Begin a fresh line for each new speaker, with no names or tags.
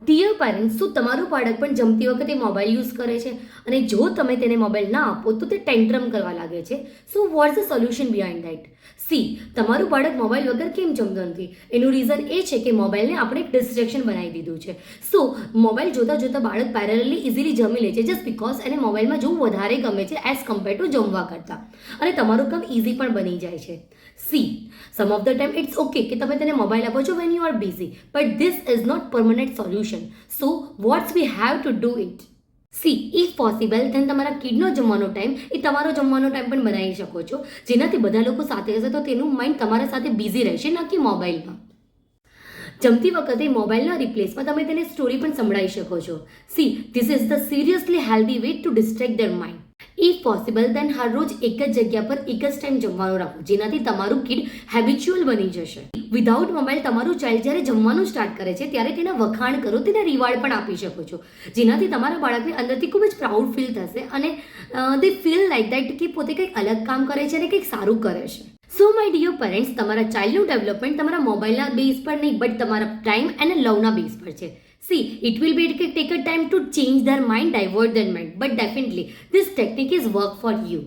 Dear parents, શું તમારું બાળક પણ જમતી વખતે મોબાઈલ યુઝ કરે છે? અને જો તમે તેને મોબાઈલ ના આપો તો તે ટેન્ટ્રમ કરવા લાગે છે. So what's the solution behind that? See, તમારું બાળક મોબાઈલ વગર કેમ જમતું નથી? એનું રીઝન એ છે કે મોબાઈલને આપણે એક ડિસ્ટ્રેક્શન બનાવી દીધું છે. સો મોબાઈલ જોતાં જોતાં બાળક પેરેલલી ઇઝીલી જમી લે છે જસ્ટ બિકોઝ એને મોબાઈલમાં જોવું વધારે ગમે છે એઝ કમ્પેર ટુ જમવા કરતાં. અને તમારું કામ ઇઝી પણ બની જાય છે. See, some of the time it's okay કે તમે તેને મોબાઈલ આપો છો when you are busy, but this is not permanent solution. So what's we have to do it? See, if possible then તમારા કિડનો જમવાનો ટાઈમ એ તમારો જમવાનો ટાઈમ પણ બનાવી શકો છો, જેનાથી બધા લોકો સાથે હશે તો તેનું માઇન્ડ તમારા સાથે બિઝી રહેશે, ના કે મોબાઈલમાં. જમતી વખતે મોબાઈલના રિપ્લેસમાં તમે તેને સ્ટોરી પણ સંભળાવી શકો છો. See, this is the seriously healthy way to distract their mind. If possible then હર રોજ એક જ જગ્યા પર એક જ ટાઈમ જમવાનું રાખો, જેનાથી તમારું કિડ હેબિચ્યુઅલ બની જશે. વિધાઉટ મોબાઈલ તમારું ચાઇલ્ડ જ્યારે જમવાનું સ્ટાર્ટ કરે છે ત્યારે તેના વખાણ કરો, તેને રિવાર્ડ પણ આપી શકો છો, જેનાથી તમારા બાળકને અંદરથી ખૂબ જ પ્રાઉડ ફીલ થશે અને દે ફીલ લાઈક દેટ કે પોતે કંઈક અલગ કામ કરે છે અને કંઈક સારું કરે છે. સો માય ડિયર પેરેન્ટ્સ, તમારા ચાઇલ્ડનું ડેવલપમેન્ટ તમારા મોબાઈલના બેઝ પર નહીં બટ તમારા ટાઈમ અને લવના બેઝ પર છે. See, it will be take a time to change their mind, divert their mind, but definitely this technique is work for you.